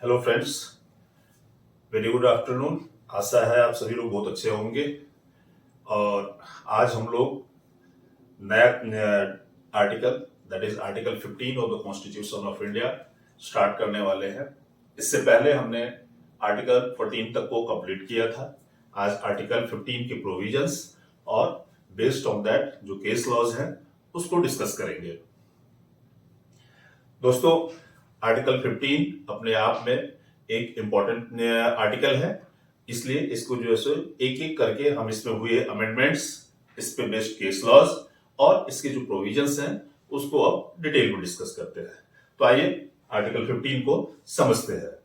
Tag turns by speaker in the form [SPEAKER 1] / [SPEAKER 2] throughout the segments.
[SPEAKER 1] Hello friends, very good afternoon. आशा है आप सभी लोग बहुत अच्छे होंगे। और आज हम लोग नया article that is article 15 of the constitution of India start करने वाले हैं। इससे पहले हमने आर्टिकल 14 तक को कंप्लीट किया था। आज आर्टिकल 15 के प्रोविजंस और बेस्ड ऑन दैट जो केस लॉज हैं उसको डिस्कस करेंगे। दोस्तों, आर्टिकल 15 अपने आप में एक इंपॉर्टेंट आर्टिकल है, इसलिए इसको जो है एक एक करके हम इसमें हुए अमेंडमेंट्स, इस पे बेस्ड केस लॉज और इसके जो प्रोविजंस हैं उसको अब डिटेल में डिस्कस करते हैं। तो आइए आर्टिकल 15 को समझते हैं।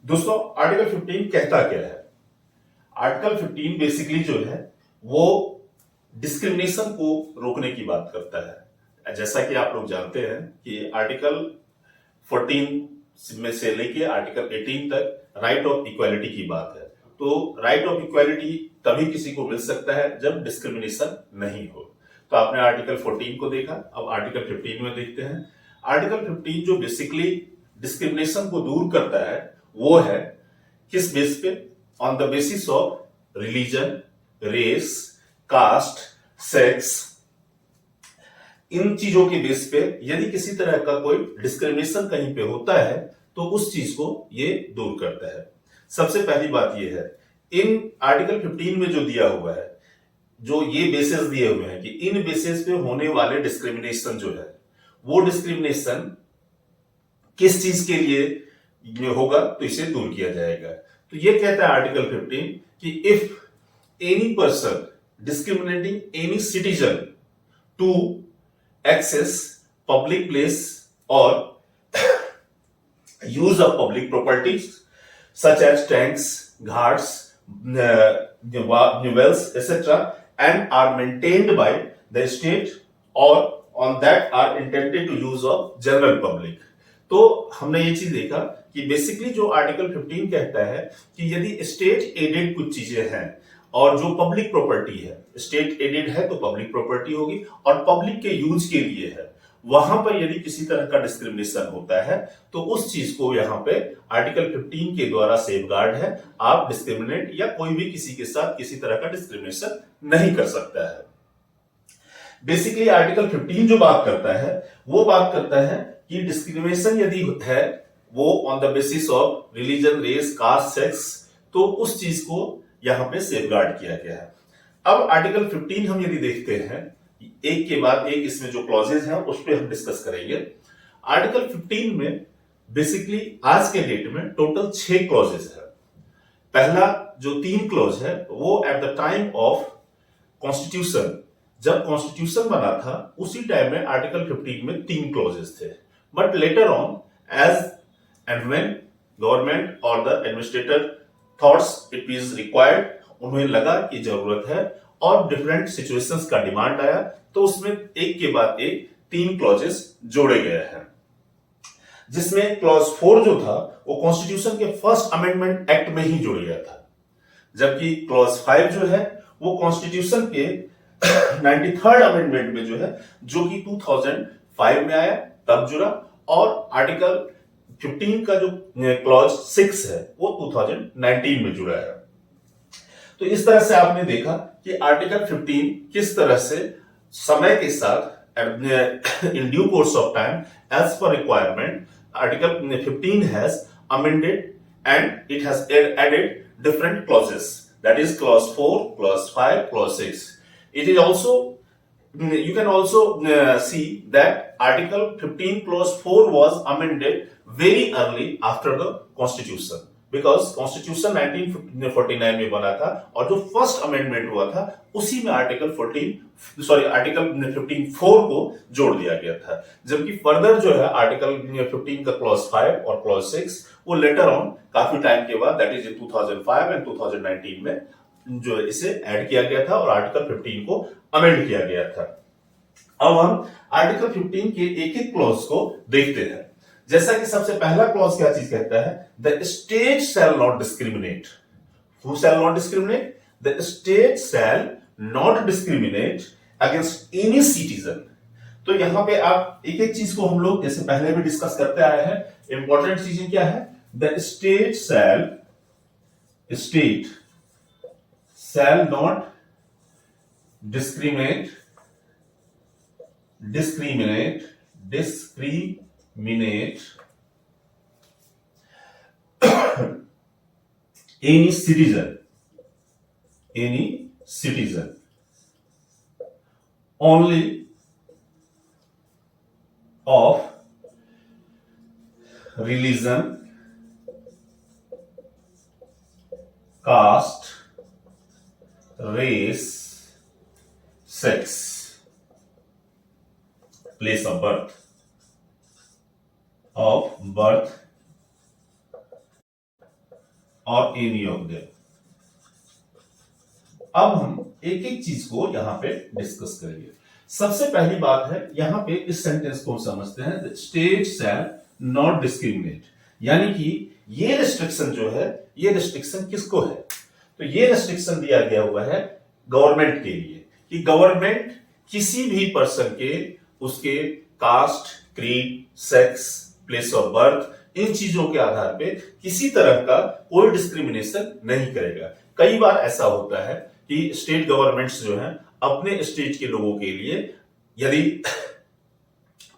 [SPEAKER 1] दोस्तों, आर्टिकल 15 कहता क्या है? आर्टिकल 15 बेसिकली जो है वो डिस्क्रिमिनेशन को रोकने की बात करता है। जैसा कि आप लोग जानते हैं कि आर्टिकल 14 में से लेके आर्टिकल 18 तक राइट ऑफ इक्वालिटी की बात है। तो राइट ऑफ इक्वालिटी तभी किसी को मिल सकता है जब डिस्क्रिमिनेशन नहीं हो। तो आपने आर्टिकल 14 को देखा, अब आर्टिकल 15 में देखते हैं। आर्टिकल 15 जो बेसिकली डिस्क्रिमिनेशन को दूर करता है वो है किस बेस पे? On the basis of religion, race, caste, sex. इन चीजों के बेस पे यदि किसी तरह का कोई डिस्क्रिमिनेशन कहीं पे होता है तो उस चीज को ये दूर करता है। सबसे पहली बात ये है, इन आर्टिकल 15 में जो दिया हुआ है, जो ये बेसिस दिए हुए हैं कि इन बेसिस पे होने वाले डिस्क्रिमिनेशन जो है वो डिस्क्रिमिनेशन किस चीज के लिए होगा तो इसे दूर किया जाएगा। तो ये कहता है आर्टिकल 15 कि if any person discriminating any citizen to access public place और use of public properties such as tanks, ghats, wells, etc., and are maintained by the state or on that are intended to use of general public। तो हमने ये चीज देखा कि basically जो article 15 कहता है कि यदि स्टेट एडेड कुछ चीजें हैं और जो पब्लिक प्रॉपर्टी है, स्टेट एडेड है तो पब्लिक प्रॉपर्टी होगी और पब्लिक के यूज के लिए है, वहां पर यदि किसी तरह का डिस्क्रिमिनेशन होता है तो उस चीज को यहां पे आर्टिकल 15 के द्वारा सेफगार्ड है। आप डिस्क्रिमिनेट या कोई भी किसी के साथ किसी तरह का डिस्क्रिमिनेशन नहीं कर सकता है। बेसिकली आर्टिकल 15 जो बात करता है वो बात करता है कि डिस्क्रिमिनेशन यदि है वो on the basis of religion, race, caste, sex, तो उस चीज को यहां पे सेफगार्ड किया गया है। अब आर्टिकल 15 हम यदि देखते हैं एक के बाद एक, इसमें जो क्लॉजेज हैं उस पर हम डिस्कस करेंगे। आर्टिकल 15 में बेसिकली आज के डेट में टोटल 6 क्लॉजेज है। पहला जो 3 क्लॉज है वो at the time of constitution, जब कॉन्स्टिट्यूशन बना था उसी टाइम में आर्टिकल 15 में 3 क्लॉजेज थे। But later on as and when government और the administrator thoughts it is required, उन्हें लगा कि जरूरत है और डिफरेंट सिचुएशंस का डिमांड आया तो उसमें एक के बाद एक 3 क्लॉजेस जोड़े गए हैं। जिसमें क्लॉज 4 जो था वो कॉन्स्टिट्यूशन के फर्स्ट अमेंडमेंट एक्ट में ही जोड़ गया था, जबकि क्लॉज 5 जो है वो कॉन्स्टिट्यूशन के 93rd अमेंडमेंट में जो है, जो कि 2005 में आया तब जुड़ा, और आर्टिकल 15 का जो क्लॉज 6 है वो 2019 में जुड़ा है। तो इस तरह से आपने देखा कि आर्टिकल 15 किस तरह से समय के साथ in due course of time as पर requirement article 15 has amended and it has added different clauses, that is clause 4, clause 5, clause 6। It is also, you can also see that Article 15 Clause 4 was amended very early after the Constitution, because Constitution 1949 में बना था और जो first amendment हुआ था उसी में article 15 को जोड़ दिया गया था। जबकि फर्दर जो है आर्टिकल 15 का क्लॉज 5 और क्लॉज 6 वो लेटर ऑन काफी टाइम के बाद, दैट इज 2005 एंड 2019 में जो इसे ऐड किया गया था और आर्टिकल 15 को अमेंड किया गया था। अब हम आर्टिकल 15 के एक एक क्लॉज को देखते हैं। जैसा कि सबसे पहला क्लॉज क्या चीज कहता है, the state shall not discriminate. Who shell not discriminate? The state shall not discriminate against any citizen. तो यहां पे आप एक एक चीज को हम लोग जैसे पहले भी डिस्कस करते आए हैं, इंपॉर्टेंट चीजें क्या है, the state shall not discriminate any citizen only of religion, caste, race, sex, place of birth or any of them। अब हम एक एक चीज को यहां पे डिस्कस करेंगे। सबसे पहली बात है, यहां पे इस सेंटेंस को समझते हैं, स्टेट शैल नॉट डिस्क्रिमिनेट, यानी कि ये रिस्ट्रिक्शन जो है, ये रिस्ट्रिक्शन किसको है? तो ये रिस्ट्रिक्शन दिया गया हुआ है गवर्नमेंट के लिए, कि गवर्नमेंट किसी भी पर्सन के उसके caste, creed, sex, place of birth, इन चीजों के आधार पे किसी तरह का कोई डिस्क्रिमिनेशन नहीं करेगा। कई बार ऐसा होता है कि स्टेट गवर्नमेंट्स जो हैं अपने स्टेट के लोगों के लिए यदि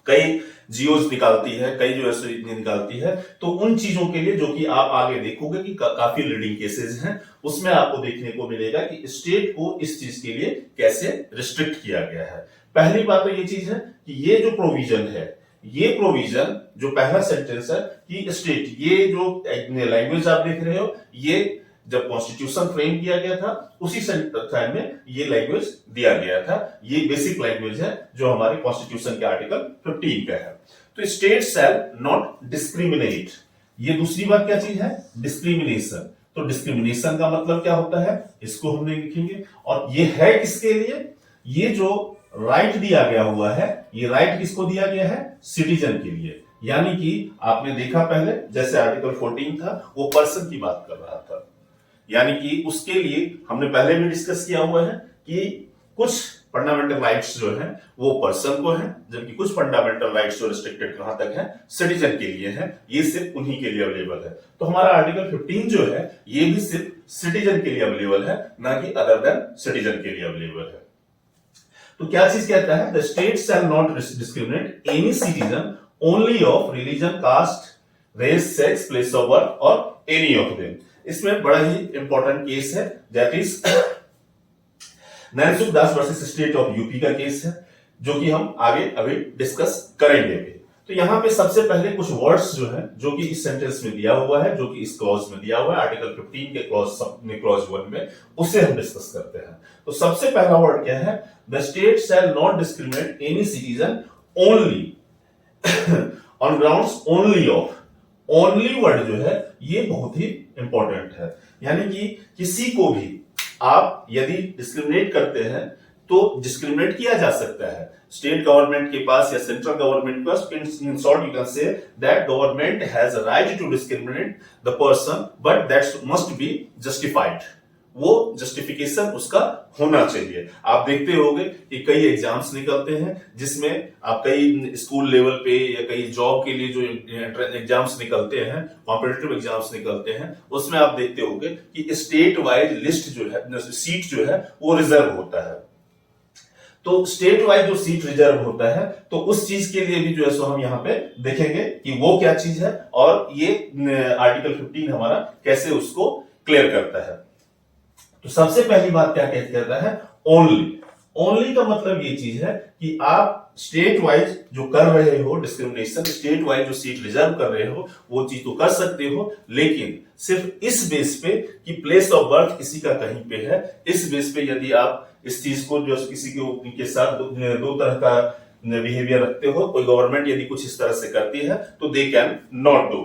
[SPEAKER 1] कई जियोज निकालती है, कई जो है निकालती है, तो उन चीजों के लिए जो कि आप आगे देखोगे कि काफी लीडिंग केसेस हैं, उसमें आपको देखने को मिलेगा कि स्टेट को इस चीज के लिए कैसे रिस्ट्रिक्ट किया गया है। पहली बात तो ये चीज है कि ये जो प्रोविजन है, ये प्रोविजन जो पहला सेंटेंस है कि स्टेट, ये जो लैंग्वेज आप देख रहे हो, ये जब कॉन्स्टिट्यूशन फ्रेम किया गया था उसी टाइम में ये लैंग्वेज दिया गया था। ये बेसिक लैंग्वेज है जो हमारे कॉन्स्टिट्यूशन के आर्टिकल 15 का है। तो स्टेट शैल नॉट डिस्क्रिमिनेट, ये दूसरी बात क्या चीज है, डिस्क्रिमिनेशन। तो डिस्क्रिमिनेशन का मतलब क्या होता है, इसको हमने लिखेंगे, और ये है किसके लिए, ये जो राइट दिया गया हुआ है, ये राइट किसको दिया गया है, सिटीजन के लिए। यानी कि आपने देखा पहले जैसे आर्टिकल 14 था, वो पर्सन की बात कर रहा था, यानी कि उसके लिए हमने पहले भी डिस्कस किया हुआ है कि कुछ फंडामेंटल राइट्स जो हैं वो पर्सन को हैं, जबकि कुछ फंडामेंटल राइट्स जो रिस्ट्रिक्टेड कहां तक है, सिटीजन के लिए हैं, ये सिर्फ उन्हीं के लिए अवेलेबल है। तो हमारा आर्टिकल 15 जो है ये भी सिर्फ सिटीजन के लिए अवेलेबल है, ना कि अदर देन सिटीजन के लिए अवेलेबल है। तो क्या चीज कहता है, the state shall not discriminate any citizen only of religion, caste, race, sex, place of birth और एनी ऑफ देम। इसमें बड़ा ही इंपॉर्टेंट केस है, that is Nainsukh Das versus state of UP का केस है, जो कि हम आगे अभी डिस्कस करेंगे। तो यहां पे सबसे पहले कुछ वर्ड्स जो है, जो कि इस सेंटेंस में दिया हुआ है, जो कि इस क्लॉज में दिया हुआ है, आर्टिकल 15 के क्लॉज 1 में, उसे हम डिस्कस करते हैं। तो सबसे पहला वर्ड क्या है, the state shall not discriminate any citizen only on grounds only of. Only word जो है ये बहुत ही इंपॉर्टेंट है, यानी कि किसी को भी आप यदि डिस्क्रिमिनेट करते हैं तो डिस्क्रिमिनेट किया जा सकता है स्टेट गवर्नमेंट के पास या सेंट्रल गवर्नमेंट के पास। In short you can say that government has a right to discriminate the person, but that must be justified. वो जस्टिफिकेशन उसका होना चाहिए। आप देखते होंगे कि कई एग्जाम्स निकलते हैं जिसमें आप कई स्कूल लेवल पे या कई जॉब के लिए जो एग्जाम्स निकलते हैं, कॉम्पिटिटिव एग्जाम्स निकलते हैं, उसमें आप देखते होंगे कि स्टेट वाइज लिस्ट जो है, सीट जो है वो रिजर्व होता है। तो स्टेट वाइज जो सीट रिजर्व होता है, तो उस चीज के लिए भी जो है सो हम यहाँ पे देखेंगे कि वो क्या चीज है, और ये आर्टिकल 15 हमारा कैसे उसको क्लियर करता है। तो सबसे पहली बात क्या कहता है, ओनली। ओनली का मतलब ये चीज है कि आप स्टेट वाइज जो कर रहे हो डिस्क्रिमिनेशन, स्टेट वाइज जो सीट रिजर्व कर रहे हो, वो चीज तो कर सकते हो, लेकिन सिर्फ इस बेस पे कि प्लेस ऑफ बर्थ किसी का कहीं पे है, इस बेस पे यदि आप इस चीज को जो किसी के साथ दो तरह का बिहेवियर रखते हो, कोई गवर्नमेंट यदि कुछ इस तरह से करती है तो दे कैन नॉट डू।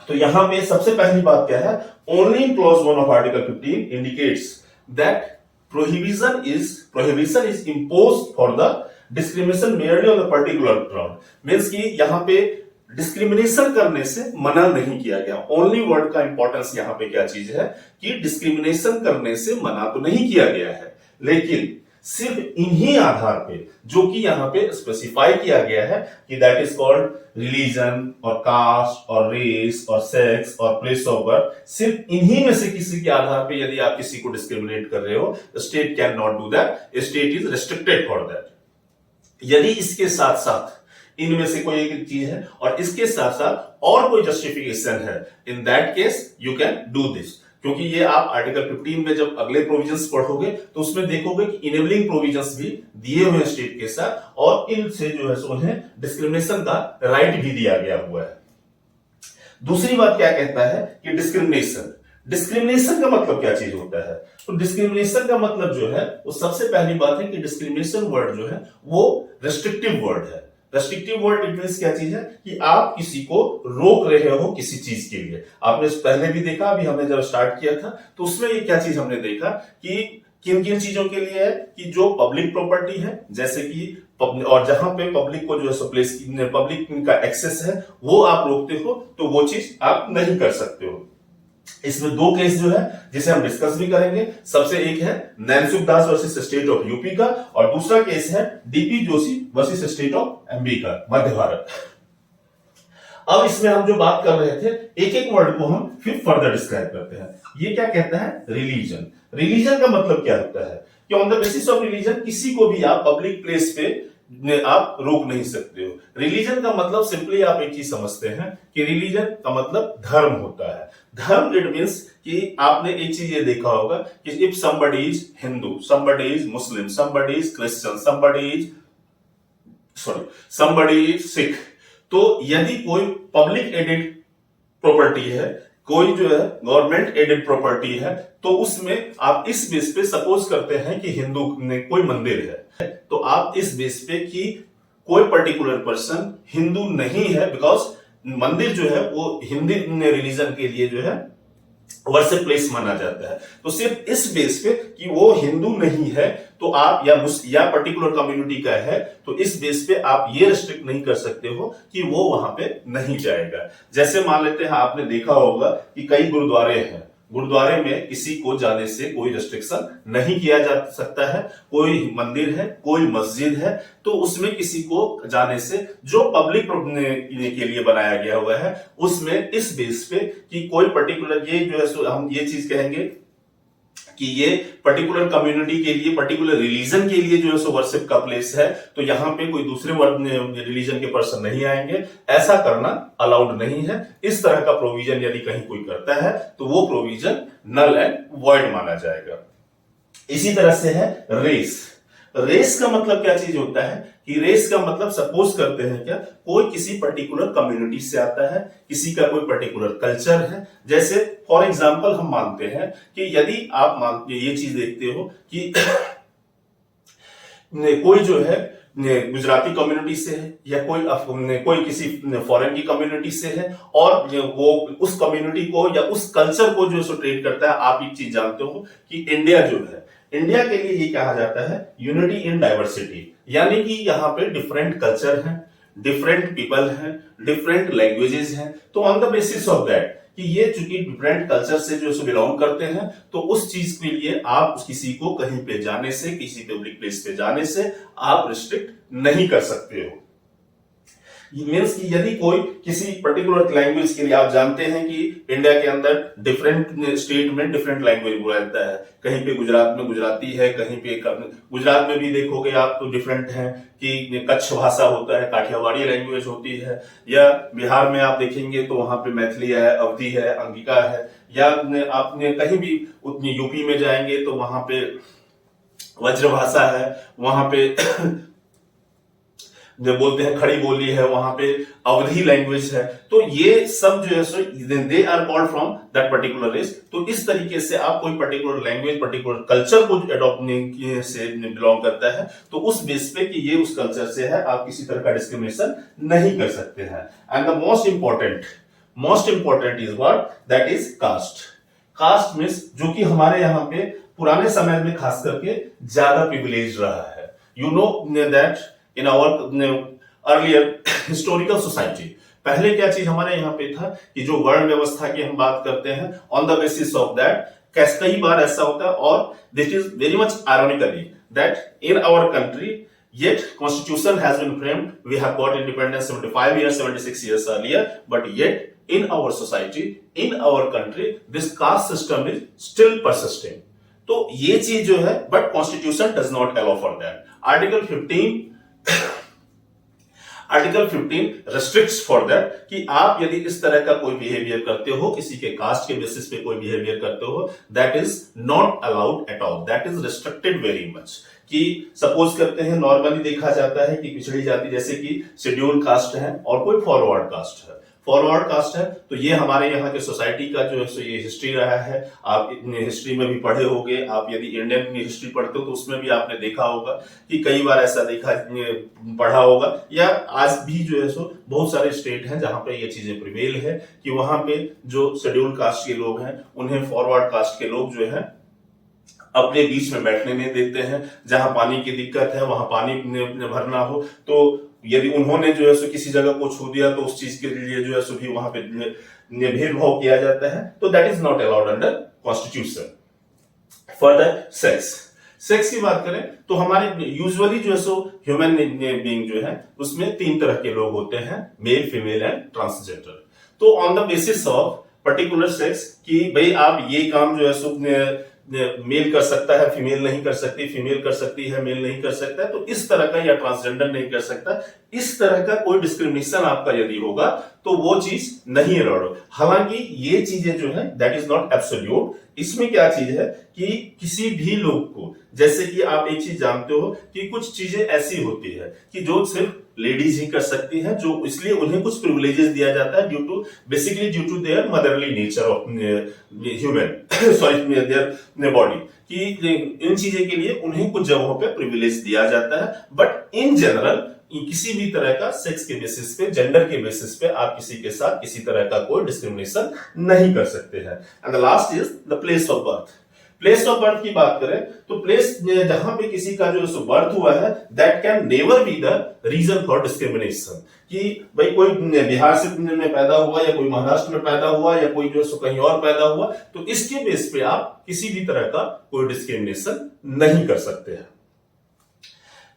[SPEAKER 1] तो यहां पे सबसे पहली बात क्या है, only in clause 1 of article 15 indicates that prohibition is imposed for the discrimination merely on the particular ground। Means कि यहां पे डिस्क्रिमिनेशन करने से मना नहीं किया गया। ओनली वर्ड का इंपॉर्टेंस यहां पे क्या चीज है कि डिस्क्रिमिनेशन करने से मना तो नहीं किया गया है, लेकिन सिर्फ इन्हीं आधार पे जो कि यहां पे स्पेसिफाई किया गया है कि दैट इज कॉल्ड रिलीजन और कास्ट और रेस और सेक्स और प्लेस ऑफ बर्थ, सिर्फ इन्हीं में से किसी के आधार पे यदि आप किसी को डिस्क्रिमिनेट कर रहे हो, state can not do that, state is restricted for that. यदि इसके साथ साथ इनमें से कोई एक चीज है और इसके साथ साथ और कोई जस्टिफिकेशन है, in that case you can do this. क्योंकि ये आप आर्टिकल 15 में जब अगले प्रोविजंस पढ़ोगे तो उसमें देखोगे कि इनेबलिंग प्रोविजंस भी दिए हुए हैं स्टेट के साथ, और इनसे जो है सो उन्हें डिस्क्रिमिनेशन का राइट भी दिया गया हुआ है। दूसरी बात क्या कहता है कि डिस्क्रिमिनेशन, डिस्क्रिमिनेशन का मतलब क्या चीज होता है? तो डिस्क्रिमिनेशन का मतलब जो है वो सबसे पहली बात है कि डिस्क्रिमिनेशन वर्ड जो है वो रेस्ट्रिक्टिव वर्ड है। रेस्ट्रिक्टिव वर्ड इट मींस क्या चीज है कि आप किसी को रोक रहे हो किसी चीज के लिए। आपने पहले भी देखा, अभी हमने जब स्टार्ट किया था तो उसमें ये क्या चीज हमने देखा कि किन किन चीजों के लिए है कि जो पब्लिक प्रॉपर्टी है, जैसे कि और जहां पे पब्लिक को जो है प्लेस पब्लिक का एक्सेस है वो आप रोकते हो, तो वो चीज आप नहीं कर सकते हो। इसमें दो केस जो है जिसे हम डिस्कस भी करेंगे, सबसे एक है Nainsukh Das versus state of UP का, और दूसरा केस है DP Joshi versus state of MP का, मध्य भारत। अब इसमें हम जो बात कर रहे थे, एक एक वर्ड को हम फिर फर्दर डिस्क्राइब करते हैं। ये क्या कहता है? रिलीजन। रिलीजन का मतलब क्या होता है कि on the basis of religion किसी को भी आप पब्लिक प्लेस पे आप रोक नहीं सकते हो। रिलीजन का मतलब सिंपली आप एक चीज समझते हैं कि रिलीजन का मतलब धर्म होता है। धर्म इट मींस कि आपने एक चीज ये देखा होगा कि if somebody is Hindu, somebody is Muslim, somebody is Christian, somebody is Sikh, तो यदि कोई पब्लिक एडेड प्रॉपर्टी है, कोई जो है गवर्नमेंट एडेड प्रॉपर्टी है, तो उसमें आप इस बेस पे सपोज करते हैं कि हिंदू ने कोई मंदिर है, तो आप इस बेस पे कि कोई पर्टिकुलर पर्सन हिंदू नहीं है, बिकॉज मंदिर जो है वो हिंदू रिलीजन के लिए जो है वर्शिप प्लेस माना जाता है, तो सिर्फ इस बेस पे कि वो हिंदू नहीं है तो आप या पर्टिकुलर कम्युनिटी का है, तो इस बेस पे आप ये रिस्ट्रिक्ट नहीं कर सकते हो कि वो वहां पे नहीं जाएगा। जैसे मान लेते हैं, आपने देखा होगा कि कई गुरुद्वारे हैं, गुरुद्वारे में किसी को जाने से कोई रिस्ट्रिक्शन नहीं किया जा सकता है। कोई मंदिर है, कोई मस्जिद है, तो उसमें किसी को जाने से जो पब्लिक के लिए बनाया गया हुआ है उसमें इस बेस पे कि कोई पर्टिकुलर ये जो है हम ये चीज कहेंगे कि ये पर्टिकुलर कम्युनिटी के लिए, पर्टिकुलर रिलीजन के लिए जो है सो वर्शिप का प्लेस है, तो यहां पे कोई दूसरे रिलीजन के पर्सन नहीं आएंगे, ऐसा करना अलाउड नहीं है। इस तरह का प्रोविजन यदि कहीं कोई करता है तो वो प्रोविजन नल एंड वॉइड माना जाएगा। इसी तरह से है रेस। रेस का मतलब क्या चीज होता है कि रेस का मतलब सपोज करते हैं क्या, कोई किसी पर्टिकुलर कम्युनिटी से आता है, किसी का कोई पर्टिकुलर कल्चर है। जैसे फॉर एग्जांपल हम मानते हैं कि यदि आप ये चीज देखते हो कि कोई जो है गुजराती कम्युनिटी से है या कोई किसी फॉरेन की कम्युनिटी से है, और वो उस कम्युनिटी को या उस कल्चर को जो ट्रेड करता है। आप एक चीज जानते हो कि इंडिया जो है, इंडिया के लिए ये कहा जाता है यूनिटी इन डाइवर्सिटी, यानी कि यहाँ पे डिफरेंट कल्चर हैं, डिफरेंट पीपल हैं, डिफरेंट लैंग्वेजेस हैं। तो on the basis of that कि ये चूंकि डिफरेंट कल्चर से जो बिलोंग करते हैं, तो उस चीज के लिए आप किसी को कहीं पे जाने से, किसी पब्लिक प्लेस पे जाने से आप रिस्ट्रिक्ट नहीं कर सकते हो। मीन्स कि यदि कोई किसी पर्टिकुलर लैंग्वेज के लिए, आप जानते हैं कि इंडिया के अंदर डिफरेंट स्टेट में डिफरेंट लैंग्वेज बोला जाता है। कहीं पे गुजरात में गुजराती है, कहीं पे गुजरात में भी देखोगे आप तो डिफरेंट है कि कच्छ भाषा होता है, काठियावाड़ी लैंग्वेज होती है, या बिहार में आप देखेंगे तो वहां पे मैथिली है, अवधी है, अंगिका है, या आपने कहीं भी यूपी में जाएंगे तो वहां पे वज्र भाषा है, वहां पे जो बोलते हैं खड़ी बोली है, वहां पे अवधी लैंग्वेज है। तो ये सब जो है so they are called from that particular race. तो इस तरीके से आप कोई पर्टिकुलर लैंग्वेज, पर्टिकुलर कल्चर को अडॉप्ट से बिलोंग करता है, तो उस बेस पे कि ये उस कल्चर से है, आप किसी तरह का डिस्क्रिमिनेशन नहीं कर सकते हैं। And the most important is what, that is caste. Caste means जो कि हमारे यहाँ पे पुराने समय में खास करके ज्यादा प्रिविलेज रहा है। You know that in our earlier historical society, पहले क्या चीज हमारे यहाँ पे था कि जो वर्ण व्यवस्था की हम बात करते हैं, on the basis of that कई बार ऐसा होता है, और this is very much ironically that in our country yet constitution has been framed, we have got independence 75 years 76 years earlier, but yet in our society, in our country, this caste system is still persisting. तो ये चीज जो है, but constitution does not allow for that. Article 15 restricts for that कि आप यदि इस तरह का कोई बिहेवियर करते हो, किसी के कास्ट के बेसिस पे कोई बिहेवियर करते हो, that is not allowed at all, that is restricted very much. कि सपोज करते हैं, नॉर्मली देखा जाता है कि पिछड़ी जाति जैसे कि शेड्यूल कास्ट है और कोई फॉरवर्ड कास्ट है, फॉरवर्ड कास्ट है, तो ये हमारे यहाँ के सोसाइटी का जो है ये हिस्ट्री रहा है। आप हिस्ट्री में भी पढ़े होंगे, आप यदि इंडियन हिस्ट्री पढ़ते हो तो उसमें भी आपने देखा होगा कि कई बार ऐसा पढ़ा होगा, या आज भी जो है सो बहुत सारे स्टेट हैं जहां पे ये चीजें प्रिवेल है कि वहां पे जो शेड्यूल कास्ट के लोग हैं उन्हें फॉरवर्ड कास्ट के लोग जो है अपने बीच में बैठने नहीं देते हैं। जहां पानी की दिक्कत है, वहां पानी भरना हो तो यदि उन्होंने जो है सो किसी जगह को छू दिया तो उस चीज के लिए जो है सो भी वहां पे भेदभाव किया जाता है, तो that is not allowed under constitution. Further sex की बात करें तो हमारे यूजुअली जो है सो ह्यूमन बीइंग जो है उसमें 3 तरह के लोग होते हैं, मेल, फीमेल एंड ट्रांसजेंडर। तो on the basis of particular sex कि भाई आप ये काम जो है सो मेल कर सकता है, फीमेल नहीं कर सकती, फीमेल कर सकती है, मेल नहीं कर सकता है, तो इस तरह का, या ट्रांसजेंडर नहीं कर सकता, इस तरह का कोई डिस्क्रिमिनेशन आपका यदि होगा तो वो चीज नहीं अलाउड। हालांकि ये चीजें जो है दैट इज नॉट एब्सोल्यूट। इसमें क्या चीज है कि किसी भी लोग को, जैसे कि आप एक चीज जानते हो कि कुछ चीजें ऐसी होती है कि जो सिर्फ लेडीज ही कर सकती हैं, जो इसलिए उन्हें कुछ प्रिविलेजेस दिया जाता है due to their motherly nature of human sorry their body, कि इन चीजें के लिए उन्हें कुछ जगहों पे प्रिविलेज दिया जाता है। बट इन जनरल किसी भी तरह का सेक्स के बेसिस पे, जेंडर के बेसिस पे आप किसी के साथ किसी तरह का कोई डिस्क्रिमिनेशन नहीं कर सकते हैं। And the last is the place of birth. Place of birth की बात करें तो प्लेस जहां पे किसी का जो बर्थ हुआ है that can never be the reason for discrimination. कि भाई कोई बिहार से में पैदा हुआ या कोई महाराष्ट्र में पैदा हुआ या कोई जो कहीं और पैदा हुआ, तो इसके बेस पे आप किसी भी तरह का कोई डिस्क्रिमिनेशन नहीं कर सकते हैं।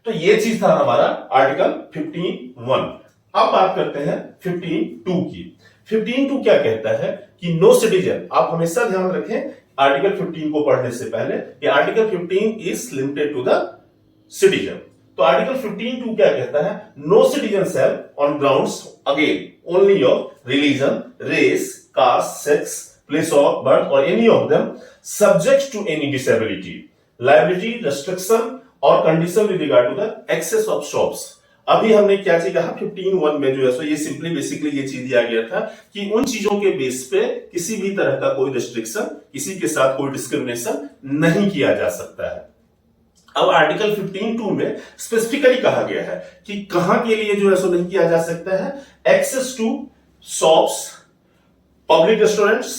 [SPEAKER 1] तो ये चीज था हमारा आर्टिकल 15(1). अब बात करते हैं 15(2) की। 15(2) क्या कहता है कि नो सिटीजन, आप हमेशा ध्यान रखें आर्टिकल 15 को पढ़ने से पहले कि article 15 is limited to the citizen. तो आर्टिकल 15(2) क्या कहता है, no citizen shall on grounds again only of religion, race, caste, sex, place of birth और any of them subject to any disability, liability, restriction और condition with regard to the access of shops. अभी हमने क्या चीज कहा 15(1) में जो है सो ये सिंपली बेसिकली ये चीज दिया गया था कि उन चीजों के बेस पे किसी भी तरह का कोई रिस्ट्रिक्शन, किसी के साथ कोई डिस्क्रिमिनेशन नहीं किया जा सकता है। अब आर्टिकल 15(2) में स्पेसिफिकली कहा गया है कि कहां के लिए जो है सो नहीं किया जा सकता है, access to shops, public restaurants,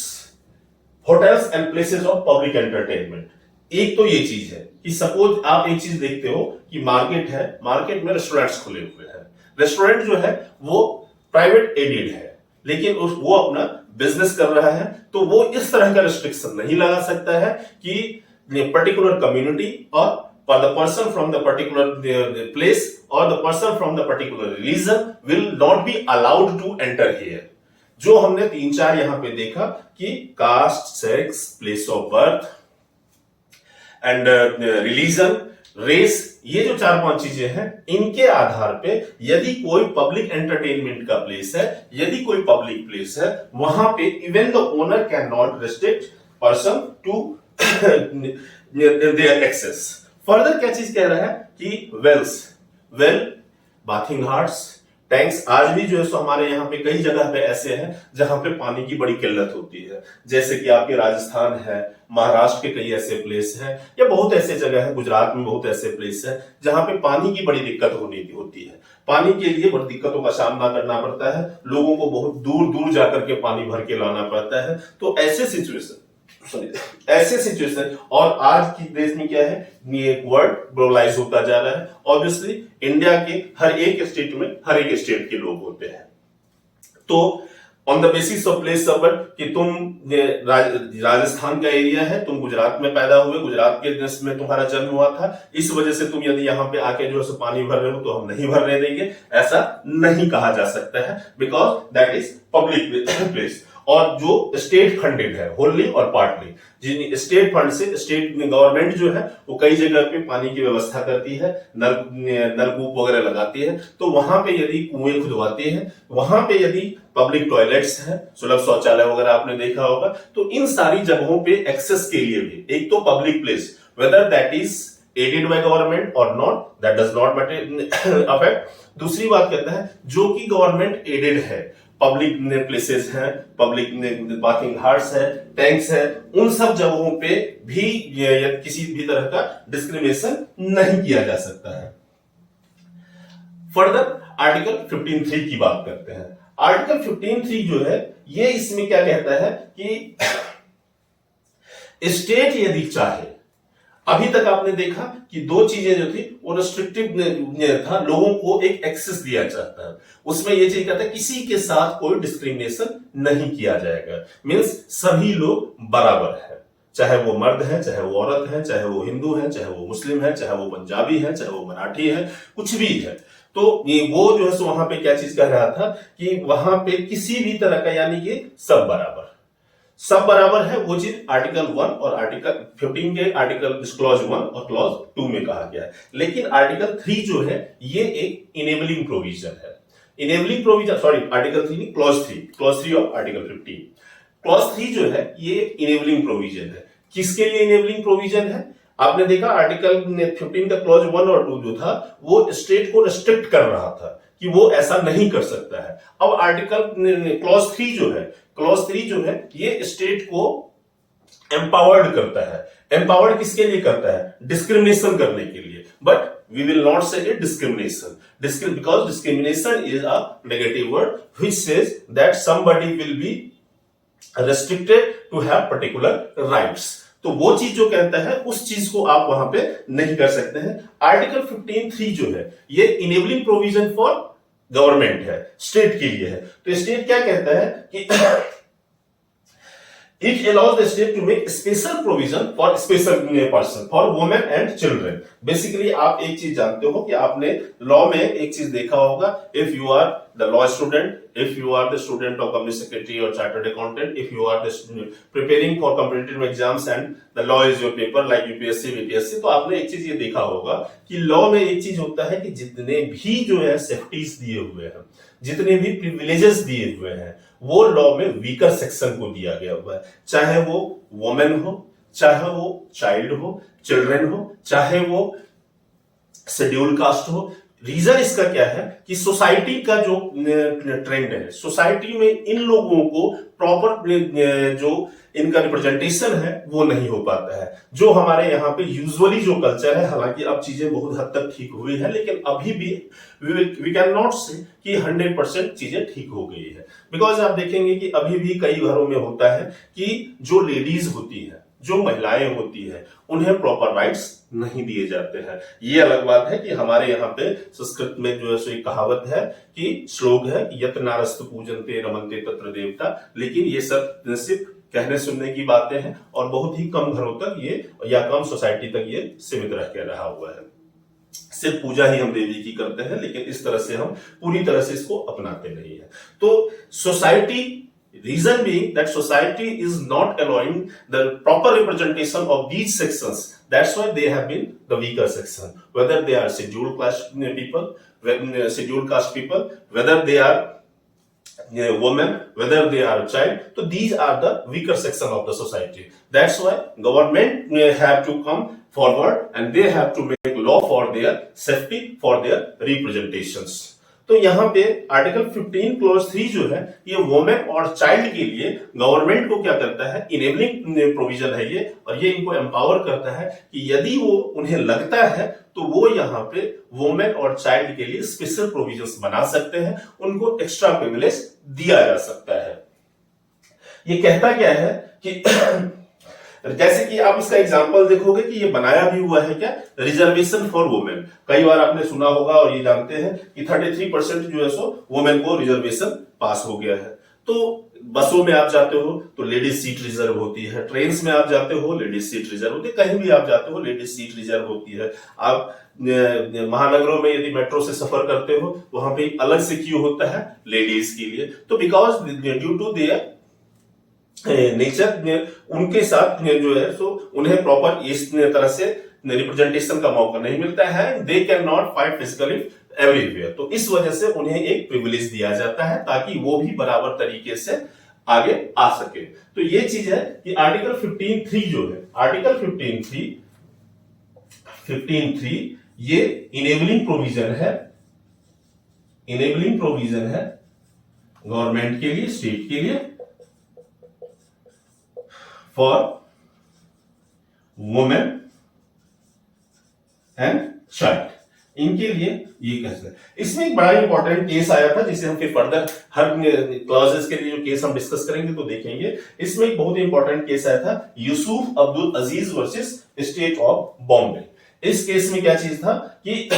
[SPEAKER 1] hotels and places of public entertainment. एक तो ये चीज है कि सपोज आप एक चीज देखते हो कि मार्केट है, मार्केट में रेस्टोरेंट्स खुले हुए हैं, रेस्टोरेंट जो है वो प्राइवेट एडेड है, लेकिन वो अपना बिजनेस कर रहा है, तो वो इस तरह का रिस्ट्रिक्शन नहीं लगा सकता है कि पर्टिकुलर कम्युनिटी और the person from the particular place or the person from the particular religion will not be allowed to enter here। जो हमने 3-4 यहां पे देखा कि caste, sex, place of birth and religion, race, ये जो 4-5 चीजें हैं, इनके आधार पे यदि कोई पब्लिक एंटरटेनमेंट का प्लेस है, यदि कोई पब्लिक प्लेस है, वहां पे even the owner can not restrict person to their access. Further क्या चीज कह रहा है कि वेल, बाथिंग हार्ट्स, टैंक्स, आज भी जो है सो हमारे यहाँ पे कई जगह पे ऐसे हैं जहां पे पानी की बड़ी किल्लत होती है, जैसे कि आपके राजस्थान है, महाराष्ट्र के कई ऐसे प्लेस हैं, या बहुत ऐसे जगह है, गुजरात में बहुत ऐसे प्लेस है जहां पे पानी की बड़ी दिक्कत होती है। पानी के लिए बड़ी दिक्कतों का सामना करना पड़ता है, लोगों को बहुत दूर दूर जाकर के पानी भर के लाना पड़ता है। तो ऐसे सिचुएशन और आज की देश में क्या है, ये वर्ल्ड ग्लोबलाइज होता जा रहा है। ऑब्वियसली इंडिया के हर एक स्टेट में हर एक स्टेट के लोग होते हैं। तो on the basis of place of birth कि तुम राजस्थान का एरिया है, तुम गुजरात में पैदा हुए, गुजरात के देश में तुम्हारा जन्म हुआ था, इस वजह से तुम यदि यहाँ पे आके जो है पानी भर रहे हो तो हम नहीं भरने देंगे, ऐसा नहीं कहा जा सकता है, because that is public place. और जो स्टेट फंडेड है होली और पार्टली, जिन स्टेट फंड से स्टेट गवर्नमेंट जो है वो कई जगह पे पानी की व्यवस्था करती है, नलकूप वगैरह लगाती है, तो वहां पे यदि कुएं खुदवाती है, वहां पे यदि पब्लिक टॉयलेट्स है, सुलभ शौचालय वगैरह आपने देखा होगा, तो इन सारी जगहों पे एक्सेस के लिए भी एक तो public place whether that is aided by government और not, that does not affect. दूसरी बात कहता है जो कि गवर्नमेंट एडेड है, पब्लिक प्लेसेस हैं, पब्लिक पार्किंग हार्ट्स है, टैंक्स है, उन सब जगहों पे भी किसी भी तरह का डिस्क्रिमिनेशन नहीं किया जा सकता है। फर्दर आर्टिकल 15(3) की बात करते हैं। आर्टिकल 15(3) जो है ये इसमें क्या कहता है कि स्टेट यदि चाहे, अभी तक आपने देखा कि दो चीजें जो थी वो रिस्ट्रिक्टिव था, लोगों को एक एक्सेस दिया जाता है, उसमें ये चीज कहता है किसी के साथ कोई डिस्क्रिमिनेशन नहीं किया जाएगा, मींस सभी लोग बराबर है, चाहे वो मर्द है, चाहे वो औरत है, चाहे वो हिंदू है, चाहे वो मुस्लिम है, चाहे वो पंजाबी है, चाहे वो मराठी है, कुछ भी है। तो ये वो जो है सो वहां पे क्या चीज कह रहा था कि वहां पे किसी भी तरह का, यानी कि सब बराबर है, वो चीज आर्टिकल 1 और आर्टिकल 15 के आर्टिकल क्लॉज 1 और क्लॉज 2 में कहा गया है। लेकिन आर्टिकल 3 जो है ये एक इनेबलिंग प्रोविजन है, इनेबलिंग प्रोविजन, सॉरी आर्टिकल 3 नहीं, क्लॉज 3 ऑफ आर्टिकल 15। क्लॉज 3 जो है ये इनेबलिंग प्रोविजन है। किसके लिए इनेबलिंग प्रोविजन है? आपने देखा आर्टिकल 15 का क्लॉज 1 और 2 जो था वो स्टेट को रिस्ट्रिक्ट कर रहा था कि वो ऐसा नहीं कर सकता है। अब आर्टिकल क्लॉज 3 जो है ये स्टेट को एम्पावर्ड करता है। एम्पावर्ड किसके लिए करता है? डिस्क्रिमिनेशन करने के लिए। But we will not say it discrimination, because discrimination is a negative word which says that somebody will be restricted to have particular rights। तो वो चीज जो कहता है उस चीज को आप वहां पे नहीं कर सकते हैं। आर्टिकल 15(3) जो है ये इनेबलिंग प्रोविजन फॉर गवर्नमेंट है, स्टेट के लिए है। तो स्टेट क्या कहता है कि It allows the state to make special provision for special person, for women and children। Basically आप एक चीज जानते हो कि आपने लॉ में एक चीज देखा होगा, if you are the law student, if you are the student of company secretary or chartered accountant, if you are the preparing for competitive exams and the law is your paper like UPSC, BPSC, तो आपने एक चीज ये देखा होगा कि law में एक चीज होता है कि जितने भी जो है सेफ्टीज दिए हुए हैं, जितने भी प्रिविलेजेस दिए हुए हैं, वो लॉ में वीकर सेक्शन को दिया गया हुआ है, चाहे वो वुमेन हो, चाहे वो चाइल्ड हो, चिल्ड्रन हो, चाहे वो शेड्यूल कास्ट हो। रीजन इसका क्या है कि सोसाइटी का जो ट्रेंड है, सोसाइटी में इन लोगों को प्रॉपर जो इनका रिप्रेजेंटेशन है वो नहीं हो पाता है। जो हमारे यहाँ पे यूजुअली जो कल्चर है, हालांकि अब चीजें बहुत हद तक ठीक हुई है, लेकिन अभी भी वी कैन नॉट से कि 100% चीजें ठीक हो गई है। बिकॉज आप देखेंगे कि अभी भी कई घरों में होता है कि जो लेडीज होती है, जो महिलाएं होती है, उन्हें प्रॉपर राइट्स नहीं दिए जाते हैं। ये अलग बात है कि हमारे यहाँ पे संस्कृत में जो है सो एक कहावत है कि श्लोक है कि यत नारस्तु पूजन्ते रमन्ते तत्र देवता, लेकिन ये सब सिर्फ कहने सुनने की बातें हैं और बहुत ही कम घरों तक ये या कम सोसाइटी तक ये सीमित रह के रहा हुआ है। सिर्फ पूजा ही हम देवी की करते हैं, लेकिन इस तरह से हम पूरी तरह से इसको अपनाते नहीं है। तो society, reason being that society is not allowing the proper representation of these sections, that's why they have been the weaker section, whether they are scheduled caste people, whether they are women, whether they are a child, so these are the weaker section of the society. That's why government have to come forward and they have to make law for their safety, for their representations। तो यहाँ पे article 15 clause 3 जो है ये women और child के लिए government को क्या करता है, इनेबलिंग प्रोविजन है ये, और ये इनको एम्पावर करता है कि यदि वो उन्हें लगता है तो वो यहाँ पे वुमेन और चाइल्ड के लिए स्पेशल प्रोविजंस बना सकते हैं, उनको एक्स्ट्रा प्रिविलेज दिया जा सकता है। ये कहता क्या है कि जैसे कि आप इसका एग्जांपल देखोगे कि ये बनाया भी हुआ है क्या, रिजर्वेशन फॉर वुमेन। कई बार आपने सुना होगा और ये जानते हैं कि 33% जो है सो वुमेन को रिजर्वेशन पास हो गया है। तो बसों में आप जाते हो तो लेडीज सीट रिजर्व होती है, ट्रेन में आप जाते हो लेडीज सीट रिजर्व होती है, कहीं भी आप जाते हो लेडीज सीट रिजर्व होती है। आप महानगरों में यदि मेट्रो से सफर करते हो वहां पे अलग से क्यू होता है लेडीज के लिए। तो because due to their nature उनके साथ जो है सो उन्हें प्रॉपर इस तरह से रिप्रेजेंटेशन का मौका नहीं मिलता है। They can not fight physically everywhere. तो इस वजह से उन्हें एक प्रिविलेज दिया जाता है ताकि वो भी बराबर तरीके से आगे आ सके। तो ये चीज है कि आर्टिकल 15(3) जो है, आर्टिकल 15(3) ये इनेबलिंग प्रोविजन है गवर्नमेंट के लिए, स्टेट के लिए, फॉर वुमेन एंड चाइल्ड, इनके लिए ये कहते हैं। इसमें एक बड़ा इंपॉर्टेंट केस आया था जिसे हम फिर फर्दर हर क्लॉजेस के लिए जो केस हम डिस्कस करेंगे तो देखेंगे। इसमें एक बहुत ही इंपॉर्टेंट केस आया था, यूसुफ अब्दुल अजीज वर्सेस स्टेट ऑफ बॉम्बे। इस केस में क्या चीज था कि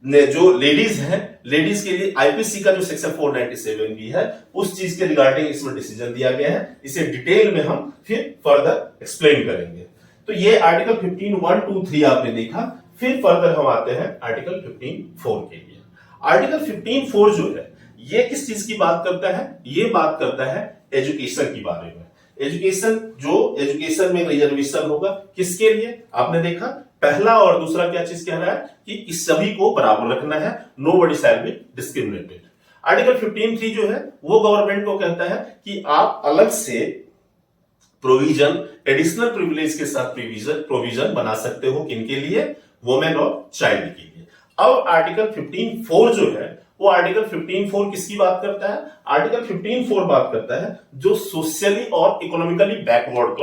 [SPEAKER 1] जो लेडीज हैं, लेडीज के लिए आईपीसी का जो सेक्शन 497 भी है उस चीज के रिगार्डिंग इसमें डिसीजन दिया गया है। इसे डिटेल में हम फिर फर्दर एक्सप्लेन करेंगे। तो ये आर्टिकल 15(1), 2, 3 आपने देखा। फिर फर्दर हम आते हैं आर्टिकल 15(4) के लिए। आर्टिकल 15(4) जो है ये किस चीज की बात करता है, ये बात करता है एजुकेशन के बारे में। एजुकेशन में रिजर्वेशन होगा किसके लिए, आपने देखा पहला और दूसरा क्या चीज कह रहा है कि इस सभी को बराबर रखना है, nobody shall be discriminated. Article 15(3) जो है वो गवर्नमेंट को कहता है कि आप अलग से प्रोविजन, एडिशनल प्रिविलेज के साथ प्रोविजन बना सकते हो, किनके लिए, वुमेन और चाइल्ड के लिए। अब आर्टिकल 15(4) जो है वो आर्टिकल 15(4) किसकी बात करता है, आर्टिकल 15(4) बात करता है जो सोशली और इकोनॉमिकली बैकवर्ड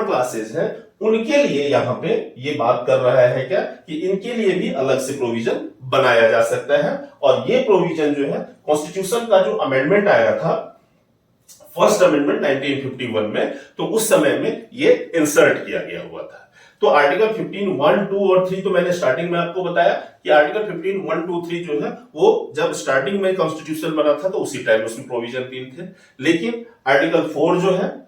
[SPEAKER 1] क्लासेस है उनके लिए यहां पे ये बात कर रहा है क्या कि इनके लिए भी अलग से प्रोविजन बनाया जा सकता है। और ये प्रोविजन जो है कॉन्स्टिट्यूशन का जो अमेंडमेंट आया था, फर्स्ट अमेंडमेंट 1951 में, तो उस समय में ये इंसर्ट किया गया हुआ था। तो आर्टिकल 15(1), 2 और 3 तो मैंने स्टार्टिंग में आपको बताया कि आर्टिकल 15(1), 2, 3 जो है वो जब स्टार्टिंग में कॉन्स्टिट्यूशन बना था तो उसी टाइम उसमें प्रोविजन 3 थे। लेकिन आर्टिकल 4 जो है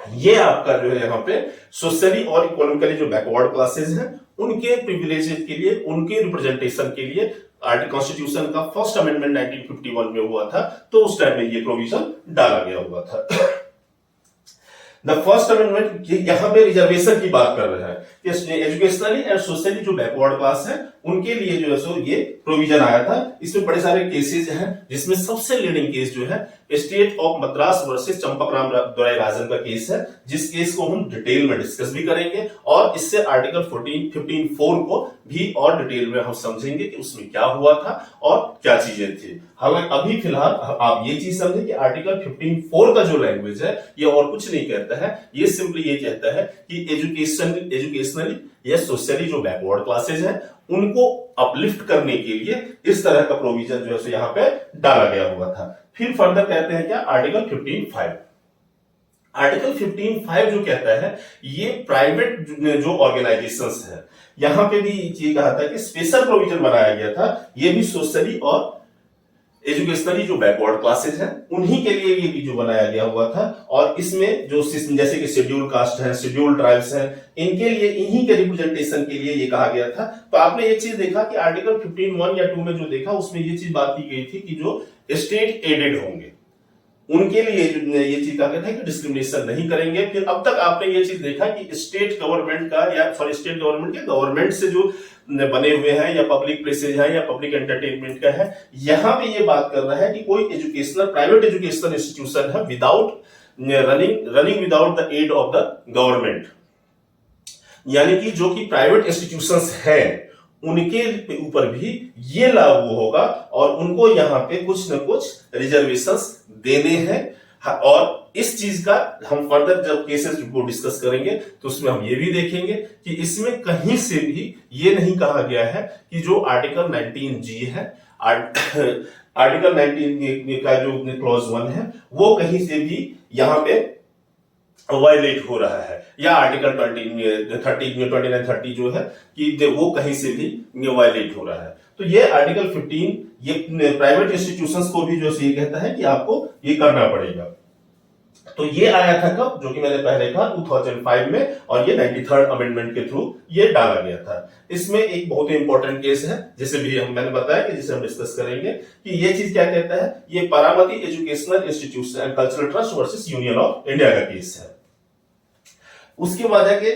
[SPEAKER 1] ये आपका जो है यहाँ पे सोशली और इकोनॉमिकली जो बैकवर्ड क्लासेस हैं उनके प्रिविलेजेस के लिए, उनके रिप्रेजेंटेशन के लिए कॉन्स्टिट्यूशन का फर्स्ट अमेंडमेंट 1951 में हुआ था, तो उस टाइम में ये प्रोविजन डाला गया हुआ था। द फर्स्ट अमेंडमेंट यहां पे रिजर्वेशन की बात कर रहा है कि एजुकेशनली एंड सोशली जो बैकवर्ड क्लास है उनके लिए जो है सो ये प्रोविजन आया था। इसमें बड़े सारे केसेस हैं जिसमें सबसे लीडिंग केस जो है स्टेट ऑफ मद्रास वर्सेस चंपकराम दोराईराजन का केस है, जिस केस को हम डिटेल में डिस्कस भी करेंगे और इससे आर्टिकल 15(4) को भी और डिटेल में हम समझेंगे कि उसमें क्या हुआ था और क्या चीजें थी। हालांकि अभी फिलहाल आप ये चीज समझें कि आर्टिकल 15(4) का जो लैंग्वेज है ये और कुछ नहीं कहता है, ये सिंपली ये कहता है कि एजुकेशनली या सोशली जो बैकवर्ड क्लासेज हैं उनको अपलिफ्ट करने के लिए इस तरह का प्रोविजन जो है यहाँ पे डाला गया हुआ था। फिर फर्दर कहते हैं क्या, आर्टिकल 15(5). आर्टिकल 15(5) जो कहता है ये प्राइवेट जो ऑर्गेनाइजेशंस है, यहां पे भी ये कहा था कि स्पेशल प्रोविजन बनाया गया था, ये भी सोशली और एजुकेशनली जो बैकवर्ड क्लासेस हैं उन्हीं के लिए ये भी जो बनाया गया हुआ था। और इसमें जो जैसे कि शेड्यूल कास्ट है, शेड्यूल ट्राइब्स हैं, इनके लिए इन्हीं के रिप्रेजेंटेशन के लिए ये कहा गया था। तो आपने एक चीज देखा कि आर्टिकल 15(1) या 2 में जो देखा उसमें ये चीज बात की गई थी कि जो स्टेट एडेड होंगे उनके लिए ये चीज कहा गया था कि डिस्क्रिमिनेशन नहीं करेंगे। फिर अब तक आपने ये चीज देखा कि स्टेट गवर्नमेंट का या स्टेट गवर्नमेंट के गवर्नमेंट से जो बने हुए हैं या पब्लिक प्लेसेज है या पब्लिक एंटरटेनमेंट का है, यहां पे ये बात कर रहा है कि कोई एजुकेशनल प्राइवेट एजुकेशनल इंस्टीट्यूशन है without running without the aid of the government, यानी कि जो कि प्राइवेट इंस्टीट्यूशंस है उनके ऊपर भी ये लागू होगा और उनको यहाँ पे कुछ न कुछ रिजर्वेशंस देने हैं। और इस चीज का हम फर्दर जब केसेस को डिस्कस करेंगे तो उसमें हम ये भी देखेंगे कि इसमें कहीं से भी ये नहीं कहा गया है कि जो आर्टिकल 19G है, आर्टिकल 19 का जो क्लॉज 1 है वो कहीं से भी यहाँ पे वायलेट हो रहा है, या आर्टिकल 29-30 जो है कि वो कहीं से भी वायलेट हो रहा है। तो ये आर्टिकल 15 ये प्राइवेट इंस्टीट्यूशंस को भी जो ये कहता है कि आपको ये करना पड़ेगा। तो ये आया था कब, जो कि मैंने पहले कहा 2005 में, और ये 93rd अमेंडमेंट के थ्रू ये डाला गया था। इसमें एक बहुत ही इंपॉर्टेंट केस है जिसे भी मैंने बताया कि जिसे हम डिस्कस करेंगे कि ये चीज क्या कहता है। ये Paramati educational institution and cultural trust versus Union of India का केस है। उसके बाद आगे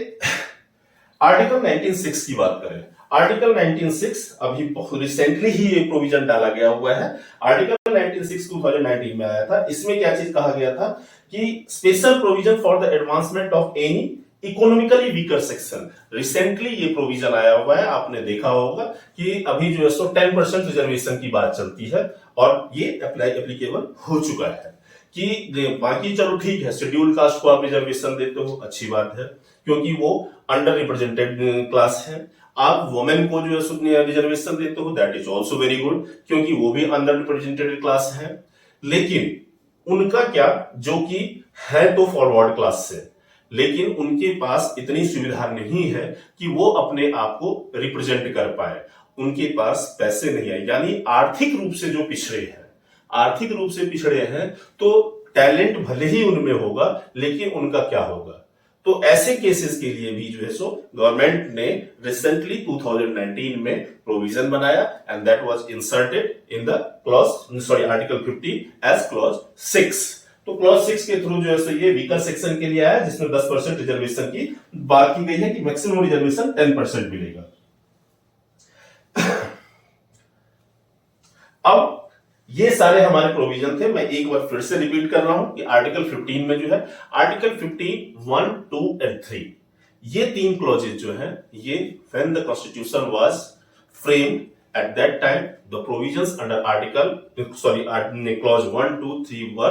[SPEAKER 1] आर्टिकल 19(6) की बात करें। आर्टिकल 19(6) अभी बहुत रिसेंटली ही एक प्रोविजन डाला गया हुआ है। आर्टिकल 19(6) 2019 में आया था। इसमें क्या चीज कहा गया था कि special provision for the advancement of any economically weaker section. Recently ये प्रोविजन आया हुआ है, आपने देखा होगा कि अभी जो है 10% रिजर्वेशन की बात चलती है और ये एप्लीकेबल हो चुका है कि बाकी चलो ठीक है, शेड्यूल कास्ट को आप रिजर्वेशन देते हो, अच्छी बात है क्योंकि वो अंडर रिप्रेजेंटेड क्लास है। आप वुमेन को जो है रिजर्वेशन देते हो, that is also very good क्योंकि वो भी अंडर रिप्रेजेंटेड क्लास है। लेकिन उनका क्या, जो कि है तो फॉरवर्ड क्लास से, लेकिन उनके पास इतनी सुविधा नहीं है कि वो अपने आप को रिप्रेजेंट कर पाए। उनके पास पैसे नहीं है, यानी आर्थिक रूप से जो पिछड़े हैं, आर्थिक रूप से पिछड़े हैं, तो टैलेंट भले ही उनमें होगा लेकिन उनका क्या होगा। तो ऐसे केसेस के लिए भी जो है गवर्नमेंट ने रिसेंटली 2019 में प्रोविजन बनाया and that was inserted in the article 15 as clause 6। तो क्लॉज 6 के थ्रू जो है ये वीकर सेक्शन के लिए आया, जिसमें 10% रिजर्वेशन की बात की गई है कि मैक्सिमम रिजर्वेशन 10% मिलेगा। अब ये सारे हमारे प्रोविजन थे। मैं एक बार फिर से रिपीट कर रहा हूं कि आर्टिकल 15 में जो है आर्टिकल 15 1, 2 एंड 3 ये 3 क्लॉजेज जो है ये when the constitution was framed at that time the provisions under clause 1, 2, 3 were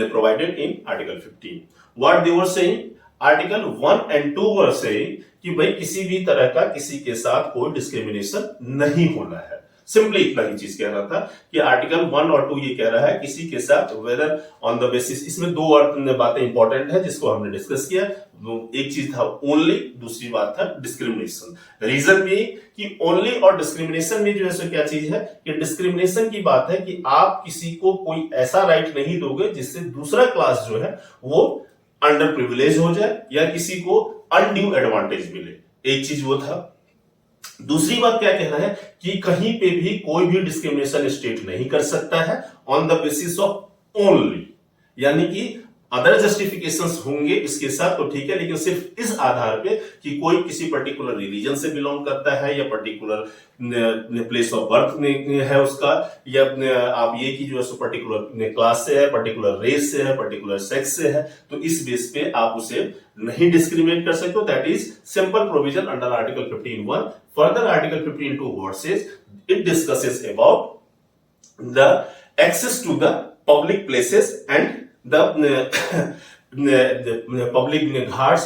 [SPEAKER 1] provided in article 15। What they were saying, article 1 and 2 were saying कि भाई किसी भी तरह का किसी के साथ कोई डिस्क्रिमिनेशन नहीं होना है। सिंपली इतना ही चीज कह रहा था कि आर्टिकल 1 और 2 ये कह रहा है किसी के साथ वेदर ऑन द बेसिस, इसमें दो बातें इंपॉर्टेंट है जिसको हमने डिस्कस किया। एक चीज था ओनली, दूसरी बात था डिस्क्रिमिनेशन। रीजन भी कि ओनली और डिस्क्रिमिनेशन में जो है क्या चीज है कि डिस्क्रिमिनेशन की बात है कि आप किसी को कोई ऐसा राइट नहीं दोगे जिससे दूसरा क्लास जो है वो अंडर प्रिविलेज हो जाए या किसी को अनड्यू एडवांटेज मिले। एक चीज वो था। दूसरी बात क्या कह रहा है कि कहीं पे भी कोई भी डिस्क्रिमिनेशन स्टेट नहीं कर सकता है on the basis of only, यानी कि अदर जस्टिफिकेशंस होंगे इसके साथ तो ठीक है, लेकिन सिर्फ इस आधार पे कि कोई किसी पर्टिकुलर रिलीजन से बिलोंग करता है या पर्टिकुलर प्लेस ऑफ बर्थ है उसका, या आप ये कि जो है पर्टिकुलर क्लास से है, पर्टिकुलर रेस से है, पर्टिकुलर सेक्स से है, तो इस बेस पे आप उसे नहीं डिस्क्रिमिनेट कर सकते हो। That is simple provision under article 15(1). Further article 15(2) what says, it discusses about the access to the public places and the public ghats,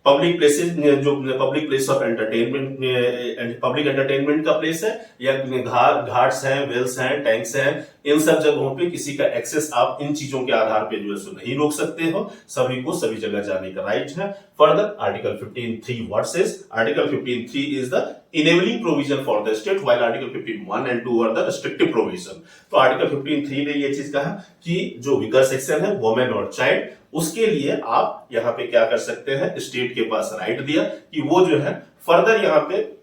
[SPEAKER 1] public places जो public place of entertainment, public entertainment का place है, या घाट्स हैं, Wales हैं, tanks हैं, इन सब जगहों पे किसी का एक्सेस आप इन चीजों के आधार पे जो है नहीं रोक सकते हो। सभी को सभी जगह जाने का राइट है। Further article 15(3) what says, article 15(3) is the enabling provision for the state while article 15(1 and 2) are the restrictive provision. तो आर्टिकल 15(3) ने ये चीज कहा कि जो वीकर सेक्शन है, वुमेन और चाइल्ड, उसके लिए आप यहां पे क्या कर सकते हैं, स्टेट के पास राइट दिया कि वो जो है फर्दर यहां पे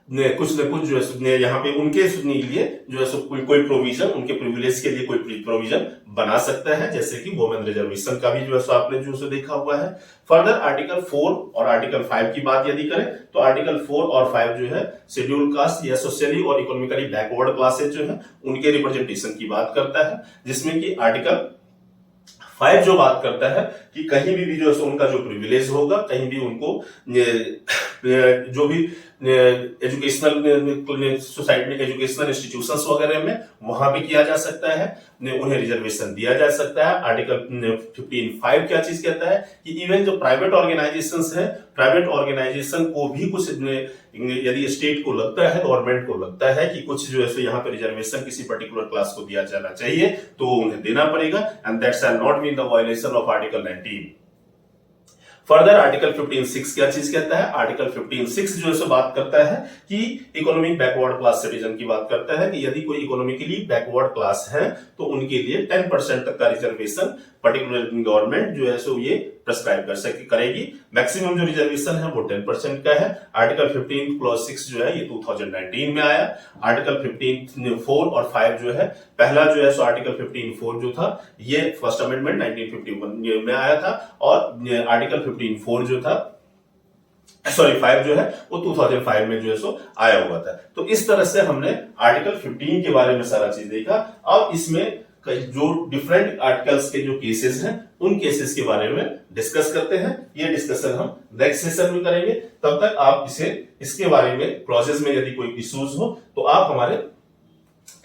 [SPEAKER 1] कुछ न कुछ जो है यहाँ पे उनके लिए जो है कोई प्रोविजन, उनके प्रिविलेज के लिए कोई प्रोविजन बना सकता है, जैसे कि वुमेन रिजर्वेशन का भी जो है आपने जो देखा हुआ है। फर्दर आर्टिकल 4 और आर्टिकल 5 की बात यदि करें तो आर्टिकल 4 और 5 जो है शेड्यूल कास्ट या सोशली और इकोनॉमिकली बैकवर्ड क्लासेज जो है उनके रिप्रेजेंटेशन की बात करता है, जिसमें कि आर्टिकल 5 जो बात करता है कि कहीं भी जो है उनका जो प्रिविलेज होगा, कहीं भी उनको जो भी एजुकेशनल सोसाइटी में एजुकेशनल इंस्टीट्यूशंस वगैरह में वहां भी किया जा सकता है, उन्हें रिजर्वेशन दिया जा सकता है। आर्टिकल 15(5) क्या चीज कहता है कि इवन जो प्राइवेट ऑर्गेनाइजेशंस हैं, प्राइवेट ऑर्गेनाइजेशन को भी कुछ यदि स्टेट को लगता है, गवर्नमेंट को लगता है कि कुछ जो है यहाँ पे रिजर्वेशन किसी पर्टिकुलर क्लास को दिया जाना चाहिए, तो उन्हें देना पड़ेगा, and that shall not be in the violation of article 19। Further article 15(6) क्या चीज कहता है? आर्टिकल 15(6) जो है बात करता है कि इकोनॉमिक बैकवर्ड क्लास सिटीजन की बात करता है कि यदि कोई इकोनॉमिकली बैकवर्ड क्लास है तो उनके लिए 10% तक का रिजर्वेशन पर्टिकुलर गवर्नमेंट जो है सो ये प्रेस्क्राइब करेगी। मैक्सिमम जो रिजर्वेशन है वो 10% का है। आर्टिकल 15 क्लॉज 6 जो है ये 2019 में आया। आर्टिकल 15(4) और 5 जो है, पहला जो है सो आर्टिकल 15(4) जो था ये फर्स्ट अमेंडमेंट 1951 में आया था, और आर्टिकल 15(4) जो था 5 जो है वो 2005 में जो है सो आया हुआ था। तो इस तरह से हमने आर्टिकल 15 के बारे में सारा चीज देखा। अब इसमें जो डिफरेंट आर्टिकल्स के जो केसेस हैं उन केसेस के बारे में डिस्कस करते हैं। ये डिस्कशन हम नेक्स्ट सेशन में करेंगे। तब तक आप इसके बारे में क्लॉजेस में यदि कोई इश्यूज हो तो आप हमारे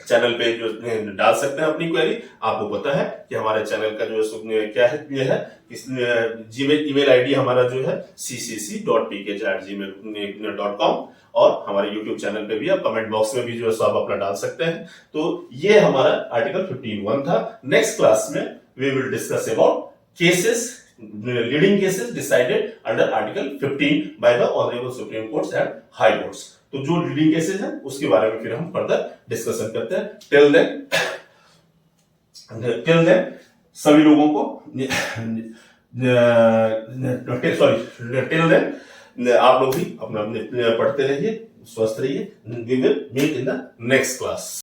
[SPEAKER 1] चैनल पे जो डाल सकते हैं अपनी क्वेरी। आपको पता है कि हमारे चैनल का जो क्या है, ये है जीमेल ईमेल आईडी हमारा जो है ccc.pkj@gmail.com, और हमारे यूट्यूब चैनल पे भी आप कमेंट बॉक्स में भी जो है आप अपना डाल सकते हैं। तो ये हमारा आर्टिकल 15(1) था। नेक्स्ट क्लास में we will discuss about cases, leading cases decided under article 15 by the honourable supreme courts and high courts. तो जो लीडिंग केसेस हैं उसके बारे में फिर हम फर्दर डिस्कशन करते हैं। टिल देन सभी लोगों को टिल देन आप लोग भी अपना पढ़ते रहिए, स्वस्थ रहिए। We will meet in the next class.